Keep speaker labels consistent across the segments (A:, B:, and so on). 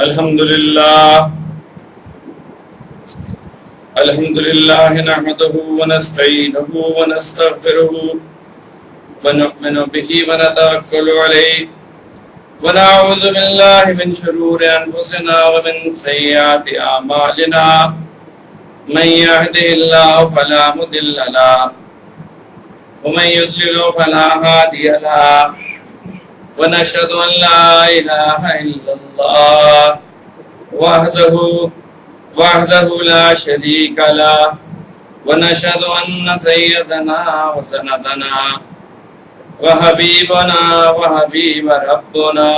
A: الحمد لله نحمده ونستعينه ونستغفره ونؤمن به ونتوكل عليه ونعوذ بالله من شرور أنفسنا ومن سيئات أعمالنا من يهده الله فلا مضل له ومن يضلل فلا هادي له ونشهد أن لا إله إلا الله وحده لا شريك له ونشهد أن سيدنا وسندنا وحبيبنا وحبيب ربنا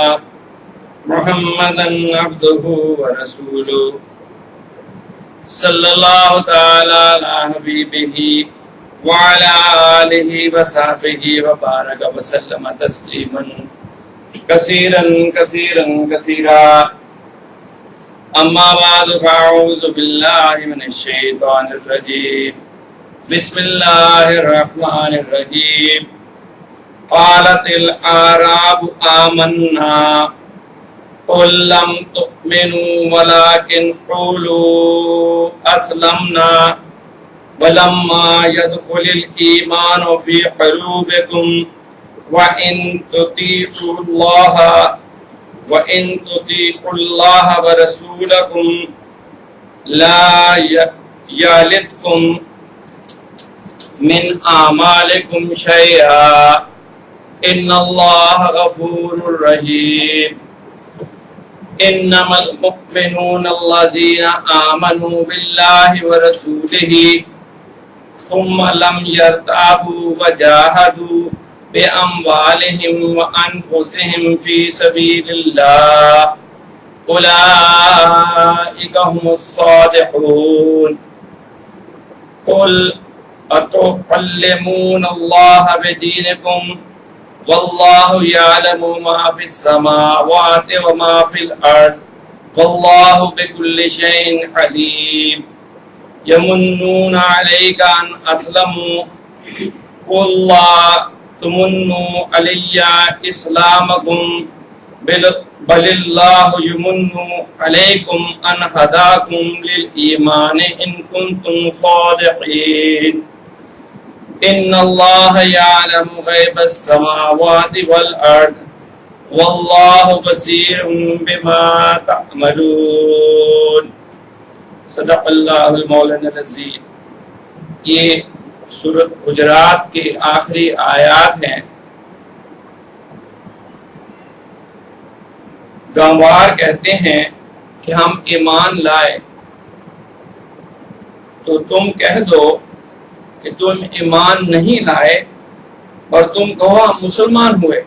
A: محمدا عبده ورسوله صلى الله تعالى على حبيبه وعلى آله وصحبه وبارك وسلم تسليما كثيرا كثيرا كثيرا أما بعد فأعوذ بالله من الشيطان الرجيم بسم الله الرحمن الرحيم قالت الأعراب آمنا قل لم تؤمنوا ولكن قولوا أسلمنا ولما يدخل الإيمان في قلوبكم وإن تطيعوا الله ورسولكم لا يلدكم من أعمالكم شيئا إن الله غفور رحيم إنما المؤمنون الذين آمنوا بالله ورسوله ثم لم يرتابوا وجاهدوا بأموالهم وأنفسهم في سبيل الله أولئك هم الصادقون قل أتعلمون الله بدينكم والله يعلم ما في السماوات وما في الأرض والله بكل شيء عليم يمنون عليك أن أسلموا قل لا تمنوا علي إسلامكم بل الله يمن عليكم أن هداكم للإيمان إن كنتم صادقين إن الله يعلم غيب السماوات والأرض والله بصير بما تعملون صدق اللہ المولانا العظیم۔ یہ سورۃ حجرات کے آخری آیات ہیں۔ گنوار کہتے ہیں کہ ہم ایمان لائے، تو تم کہہ دو کہ تم ایمان نہیں لائے اور تم کہو ہم مسلمان ہوئے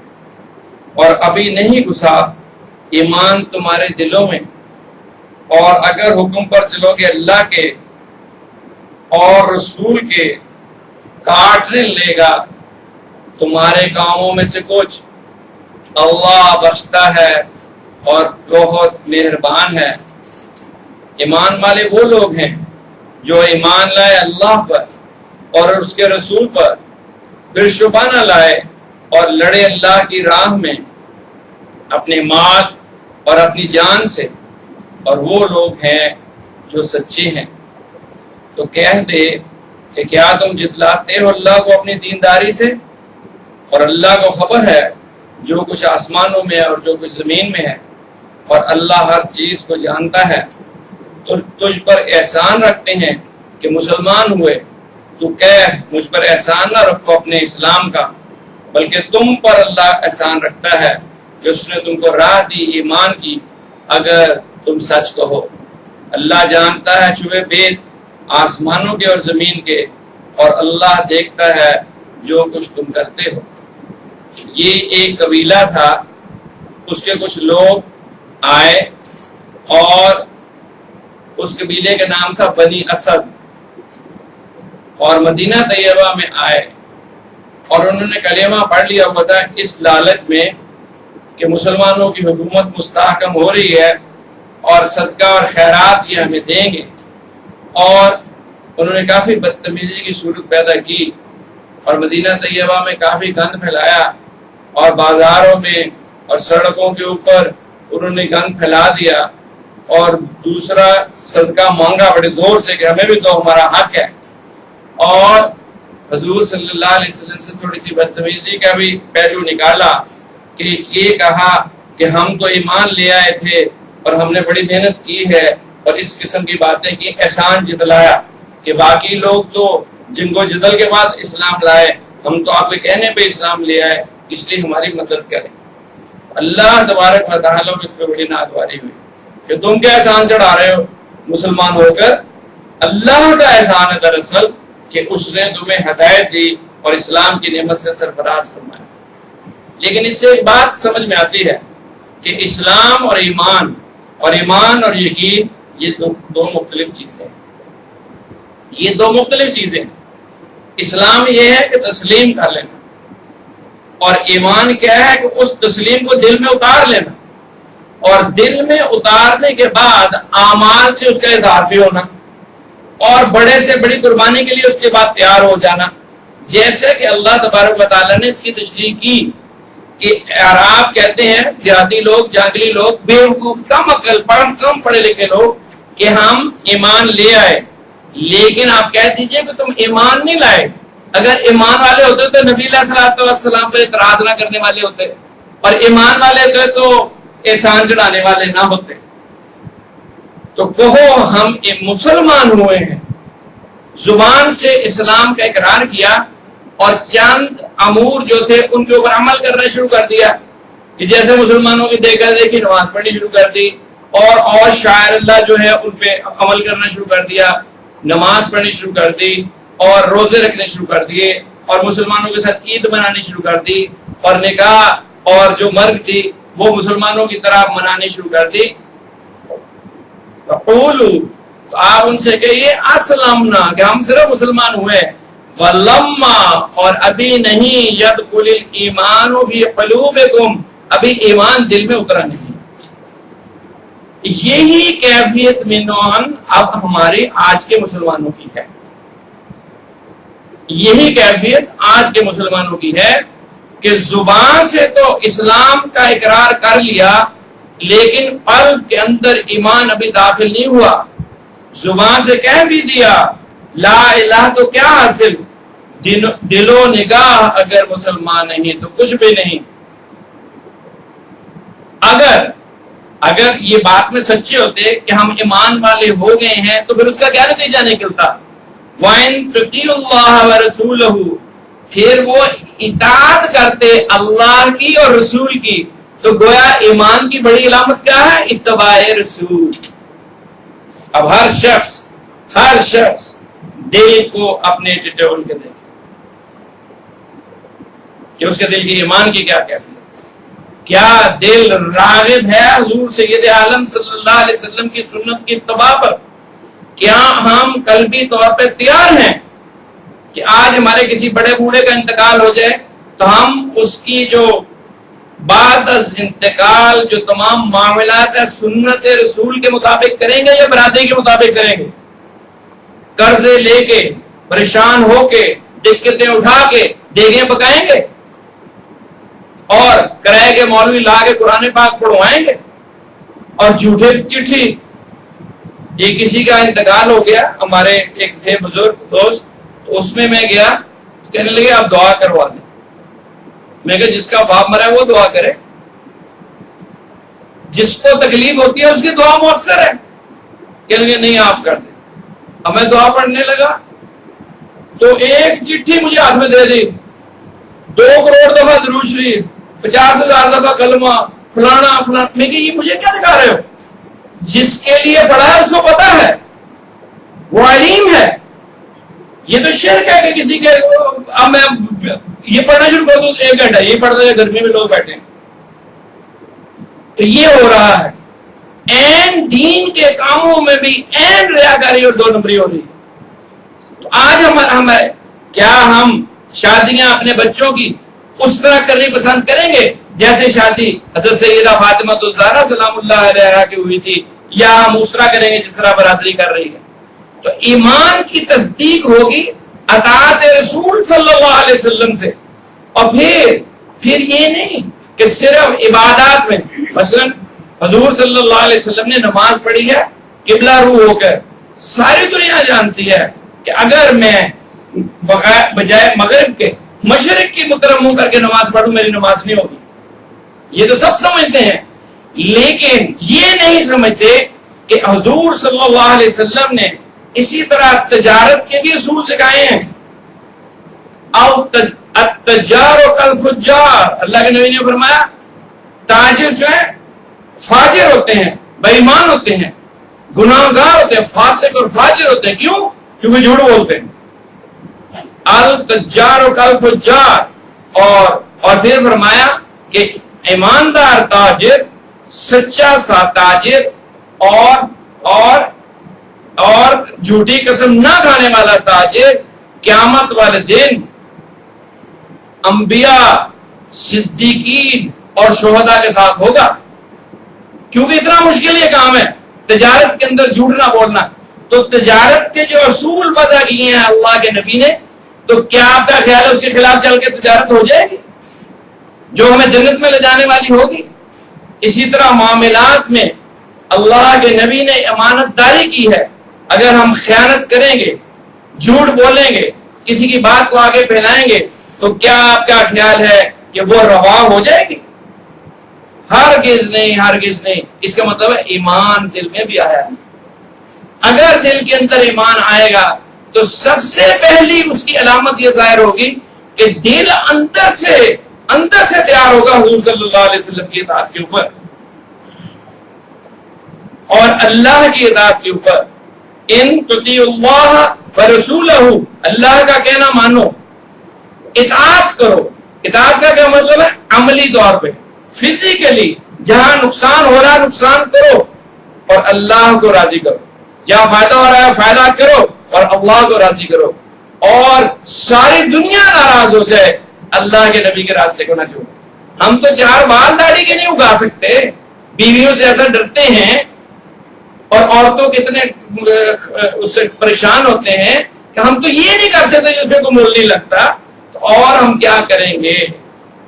A: اور ابھی نہیں گھسا ایمان تمہارے دلوں میں، اور اگر حکم پر چلو گے اللہ کے اور رسول کے کاٹنے لے گا تمہارے کاموں میں سے کچھ، اللہ بخشتا ہے اور بہت مہربان ہے۔ ایمان والے وہ لوگ ہیں جو ایمان لائے اللہ پر اور اس کے رسول پر، پھر شبہ نہ لائے اور لڑے اللہ کی راہ میں اپنے مال اور اپنی جان سے، اور وہ لوگ ہیں جو سچے ہیں۔ تو کہہ دے کہ کیا تم جتلاتے ہو اللہ کو اپنی دینداری سے، اور اللہ کو خبر ہے جو کچھ آسمانوں میں اور جو کچھ زمین میں ہے، اور اللہ ہر چیز کو جانتا ہے۔ تو تجھ پر احسان رکھتے ہیں کہ مسلمان ہوئے، تو کہہ مجھ پر احسان نہ رکھو اپنے اسلام کا، بلکہ تم پر اللہ احسان رکھتا ہے کہ اس نے تم کو راہ دی ایمان کی، اگر تم سچ کہو۔ اللہ جانتا ہے چھپے بید آسمانوں کے اور زمین کے، اور اللہ دیکھتا ہے جو کچھ تم کرتے ہو۔ یہ ایک قبیلہ تھا، اس کے کچھ لوگ آئے اور اس قبیلے کا نام تھا بنی اسد، اور مدینہ طیبہ میں آئے اور انہوں نے کلمہ پڑھ لیا ہوا تھا اس لالچ میں کہ مسلمانوں کی حکومت مستحکم ہو رہی ہے اور صدقہ اور خیرات یہ ہمیں دیں گے، اور انہوں نے کافی بدتمیزی کی صورت پیدا کی اور مدینہ طیبہ میں کافی گند پھیلایا، اور بازاروں میں اور سڑکوں کے اوپر انہوں نے گند پھیلا دیا اور دوسرا صدقہ مانگا بڑے زور سے کہ ہمیں بھی تو ہمارا حق ہے، اور حضور صلی اللہ علیہ وسلم سے تھوڑی سی بدتمیزی کا بھی پہلو نکالا کہ یہ کہا کہ ہم تو ایمان لے آئے تھے اور ہم نے بڑی محنت کی ہے، اور اس قسم کی باتیں کی، احسان جتلایا کہ باقی لوگ تو جنگ و جدل کے بعد اسلام لائے، ہم تو آپ کے کہنے پہ اسلام لے آئے، اس لیے ہماری مدد کریں۔ اللہ تبارک و تعالیٰ اس پہ بڑی ناگواری ہوئی کہ تم کیا احسان چڑھا رہے ہو مسلمان ہو کر؟ اللہ کا احسان ہے دراصل کہ اس نے تمہیں ہدایت دی اور اسلام کی نعمت سے سرفراز فرمایا۔ لیکن اس سے ایک بات سمجھ میں آتی ہے کہ اسلام اور ایمان اور یقین یہ دو مختلف چیزیں ہیں، یہ دو مختلف چیزیں ہیں۔ اسلام یہ ہے کہ تسلیم کر لینا، اور ایمان کیا ہے کہ اس تسلیم کو دل میں اتار لینا، اور دل میں اتارنے کے بعد اعمال سے اس کا اظہار بھی ہونا، اور بڑے سے بڑی قربانی کے لیے اس کے بعد تیار ہو جانا۔ جیسے کہ اللہ تبارک و تعالیٰ نے اس کی تشریح کی کہ عرب کہتے ہیں، دیہاتی لوگ، جنگلی لوگ، بیوقوف، کم عقل، کم پڑھے لکھے لوگ، کہ ہم ایمان لے آئے، لیکن آپ کہہ دیجئے کہ تم ایمان نہیں لائے۔ اگر ایمان والے ہوتے تو نبی علیہ الصلوۃ والسلام پر اعتراض نہ کرنے والے ہوتے، اور ایمان والے ہوتے تو احسان چڑھانے والے نہ ہوتے۔ تو کہو ہم مسلمان ہوئے ہیں، زبان سے اسلام کا اقرار کیا، اور چند امور جو تھے ان کے اوپر عمل کرنا شروع کر دیا، کہ جیسے مسلمانوں کی دیکھا دیکھی نماز پڑھنی شروع کر دی، اور شاعر اللہ جو ہے ان پہ عمل کرنا شروع کر دیا، نماز پڑھنی شروع کر دی، اور روزے رکھنے شروع کر دیے، اور مسلمانوں کے ساتھ عید منانی شروع کر دی، اور نکاح اور جو مرگ تھی وہ مسلمانوں کی طرح منانی شروع کر دی۔ تو آپ ان سے کہیے اسلمنا، کہ ہم صرف مسلمان ہوئے، ولما، اور ابھی نہیں، یدخل الایمان فی قلوبکم، ابھی ایمان دل میں اترا نہیں۔ یہی کیفیت منون اب ہمارے آج کے مسلمانوں کی ہے، یہی کیفیت آج کے مسلمانوں کی ہے کہ زبان سے تو اسلام کا اقرار کر لیا، لیکن قلب کے اندر ایمان ابھی داخل نہیں ہوا۔ زبان سے کہہ بھی دیا لا الہ تو کیا حاصل، دل و نگاہ اگر مسلمان نہیں تو کچھ بھی نہیں۔ اگر یہ بات میں سچے ہوتے کہ ہم ایمان والے ہو گئے ہیں تو پھر اس کا کیا نتیجہ نکلتا؟ وَإِن تُطِيعُوا اللَّهَ وَرَسُولَهُ، پھر وہ اطاعت کرتے اللہ کی اور رسول کی، تو گویا ایمان کی بڑی علامت کیا ہے؟ اتباع رسول۔ اب ہر شخص دل کو اپنے ٹٹول کے دے کہ اس کے دل کی ایمان کی کیا کیفیت، کیا دل راغب ہے حضور سید عالم صلی اللہ علیہ وسلم کی سنت کی اتباع پر؟ کیا ہم قلبی طور پہ تیار ہیں کہ آج ہمارے کسی بڑے بوڑھے کا انتقال ہو جائے تو ہم اس کی جو بعد از انتقال جو تمام معاملات ہیں سنت رسول کے مطابق کریں گے یا برادری کے مطابق کریں گے؟ قرضے لے کے، پریشان ہو کے، دقتیں اٹھا کے دیگیں پکائیں گے، اور کرائے کے مولوی لا کے قرآن پاک پڑھوائیں گے، اور جھوٹے چٹھی؟ یہ کسی کا انتقال ہو گیا، ہمارے ایک تھے بزرگ دوست، تو اس میں گیا، کہنے لگے آپ دعا کروا دیں۔ میں کہ جس کا باپ مرا ہے وہ دعا کرے، جس کو تکلیف ہوتی ہے اس کی دعا مؤثر ہے۔ کہنے لگے نہیں آپ کر دیں۔ اب میں دعا پڑھنے لگا تو ایک چٹھی مجھے ہاتھ میں دے دی، 2 کروڑ دفعہ درود شریف، 50,000 دفعہ کلمہ، فلانا فلانا۔ میں کہ یہ مجھے کیا دکھا رہے ہو؟ جس کے لیے پڑھا ہے اس کو پتا ہے، وہ علیم ہے۔ یہ تو شرک ہے کہ کسی کے اب میں یہ پڑھنا شروع کر دوں 1 گھنٹہ یہ پڑھتا ہے، گرمی میں لوگ بیٹھے ہیں، تو یہ ہو رہا ہے۔ این دین کے کاموں میں بھی این ریاکاری اور 2 نمبری ہو رہی ہے۔ تو آج ہمارے کیا ہم شادیاں اپنے بچوں کی اس طرح کرنی پسند کریں گے جیسے شادی حضرت سیدہ فاطمہ الزہرا سلام اللہ علیہا کی ہوئی تھی، یا ہم اس طرح کریں گے جس طرح برادری کر رہی ہے؟ تو ایمان کی تصدیق ہوگی اطاعت رسول صلی اللہ علیہ وسلم سے، اور پھر یہ نہیں کہ صرف عبادات میں، مثلا حضور صلی اللہ علیہ وسلم نے نماز پڑھی ہے قبلہ رو ہو کر. ساری دنیا جانتی ہے کہ اگر میں بجائے مغرب کے مشرق کی طرف منہ کر کے نماز پڑھوں میری نماز نہیں ہوگی. یہ تو سب سمجھتے ہیں، لیکن یہ نہیں سمجھتے کہ حضور صلی اللہ علیہ وسلم نے اسی طرح تجارت کے بھی اصول سکھائے ہیں. التجار کالفجار، اللہ کے نبی نے فرمایا تاجر جو ہے فاجر ہوتے ہیں، بے ایمان ہوتے ہیں، گناہ گار ہوتے ہیں، فاسق اور فاجر ہوتے ہیں. کیوں؟ کیونکہ جھوٹ بولتے ہیں. التجار کالفجار. اور پھر فرمایا کہ ایماندار تاجر، سچا سا تاجر اور جھوٹی قسم نہ کھانے والا تاجر قیامت والے دن انبیاء، صدیقین اور شہداء کے ساتھ ہوگا. کیونکہ اتنا مشکل یہ کام ہے تجارت کے اندر جھوٹ نہ بولنا. تو تجارت کے جو اصول وضع کیے ہیں اللہ کے نبی نے، تو کیا آپ کا خیال ہے اس کے خلاف چل کے تجارت ہو جائے گی جو ہمیں جنت میں لے جانے والی ہوگی؟ اسی طرح معاملات میں اللہ کے نبی نے امانت داری کی ہے. اگر ہم خیانت کریں گے، جھوٹ بولیں گے، کسی کی بات کو آگے پھیلائیں گے، تو کیا آپ کا خیال ہے کہ وہ روا ہو جائے گی؟ ہرگز نہیں، ہرگز نہیں. اس کا مطلب ہے ایمان دل میں بھی آیا ہے. اگر دل کے اندر ایمان آئے گا تو سب سے پہلی اس کی علامت یہ ظاہر ہوگی کہ دل اندر سے تیار ہوگا حضور صلی اللہ علیہ وسلم کی اطاعت کے اوپر اور اللہ کی اطاعت کے اوپر. ان تطیعوا اللہ ورسولہ، اللہ کا کہنا مانو، اطاعت کرو. اطاعت کا کیا مطلب ہے؟ عملی طور پہ، فزیکلی جہاں نقصان ہو رہا ہے نقصان کرو اور اللہ کو راضی کرو. جہاں فائدہ ہو رہا ہے فائدہ کرو اور اللہ کو راضی کرو. اور ساری دنیا ناراض ہو جائے، اللہ کے نبی کے راستے کو نہ چھوڑو. ہم تو 4 بال داڑھی کے نہیں اگا سکتے، بیویوں سے ایسا ڈرتے ہیں اور عورتوں کتنے اس سے پریشان ہوتے ہیں کہ ہم تو یہ نہیں کر سکتے جس پہ کوئی مول نہیں لگتا، تو اور ہم کیا کریں گے؟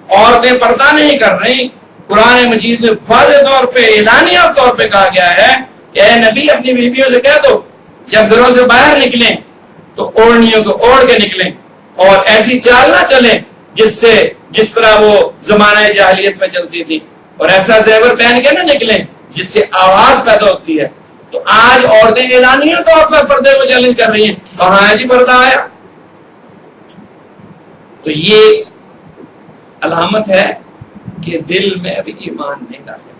A: عورتیں پردہ نہیں کر رہی. قرآن مجید میں واضح طور پہ، اعلانیہ طور پہ کہا گیا ہے کہ اے نبی اپنی بیویوں سے کہہ دو جب گھروں سے باہر نکلیں تو اوڑھنیوں کو اوڑھ کے نکلیں اور ایسی چال نہ چلیں جس طرح وہ زمانہ جاہلیت میں چلتی تھی، اور ایسا زیور پہن کے نہ نکلیں جس سے آواز پیدا ہوتی ہے. تو آج عورتیں اعلانیہ طور پر پردے کو چیلنج کر رہی ہیں. کہاں ہے جی پردہ آیا؟ تو یہ علامت ہے کہ دل میں ابھی ایمان نہیں داخل.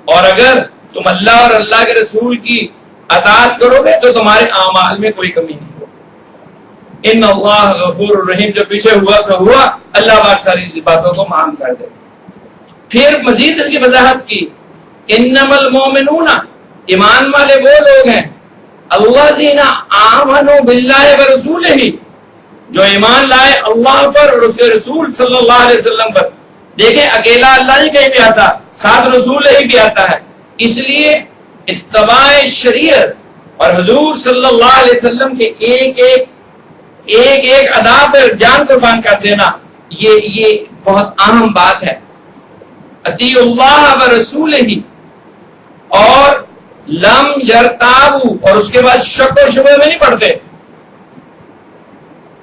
A: اور اگر تم اللہ اور اللہ کے رسول کی اطاعت کرو گے تو تمہارے اعمال میں کوئی کمی نہیں ہوگی. ان اللہ غفور الرحیم، جو پیچھے ہوا سو ہوا، اللہ پاک ساری باتوں کو معاف کر دے. پھر مزید اس کی وضاحت کی، انما المؤمنون، ایمان والے وہ لوگ ہیں، الذین آمنوا باللہ ورسولہ، جو ایمان لائے اللہ پر اور اس کے رسول صلی اللہ علیہ وسلم پر. دیکھیں اکیلا اللہ نہیں کہیں بھی آتا، ساتھ رسول ہی بھی آتا ہے. اس لیے اتباع شریعت اور حضور صلی اللہ علیہ وسلم کے ایک ادا پر جان قربان کر دینا، یہ بہت اہم بات ہے. اطیعوا اللہ ورسولہ اور لم یرتابوا، اور اس کے بعد شک و شبہ میں نہیں پڑتے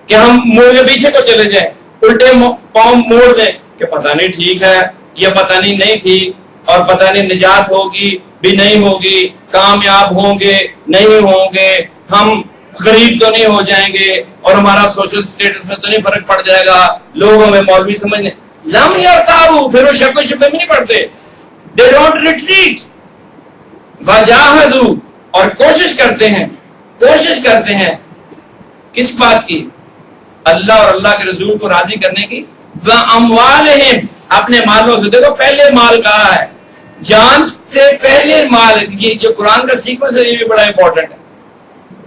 A: کہ ہم موڑ کے پیچھے کو چلے جائیں، الٹے پاؤں موڑ دیں کہ پتہ نہیں ٹھیک ہے یا پتہ نہیں ٹھیک، اور پتہ نہیں نجات ہوگی بھی نہیں ہوگی، کامیاب ہوں گے نہیں ہوں گے، ہم غریب تو نہیں ہو جائیں گے اور ہمارا سوشل سٹیٹس میں تو نہیں فرق پڑ جائے گا، لوگ ہمیں مولوی سمجھنے. لم یرتابوا، پھر وہ شک و شبہ میں نہیں پڑتے. they don't retreat. وجاہدوا، اور کوشش کرتے ہیں کس بات کی؟ اللہ اور اللہ کے رسول کو راضی کرنے کی. وَأَمْوَالِهِمْ، اپنے مالوں سے. دیکھو پہلے مال کہا ہے، جان سے پہلے مال. یہ جو قرآن کا سیکوینس ہے یہ بھی بڑا امپورٹنٹ ہے.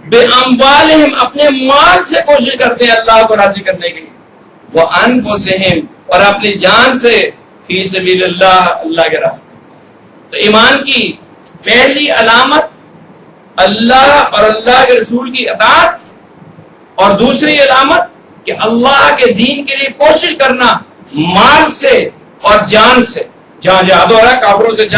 A: بِأَمْوَالِهِمْ، اپنے مال سے کوشش کرتے ہیں اللہ کو راضی کرنے کے لیے. وَأَنفُسِهِمْ، اور اپنی جان سے. فی سبیل اللہ، اللہ کے راستے. تو ایمان کی پہلی علامت اللہ اور اللہ کے رسول کی اطاعت، اور دوسری علامت کہ اللہ کے دین کے لیے کوشش کرنا مال سے اور جان سے. جہاں جہاد ہو رہا ہے کافروں سے جنگ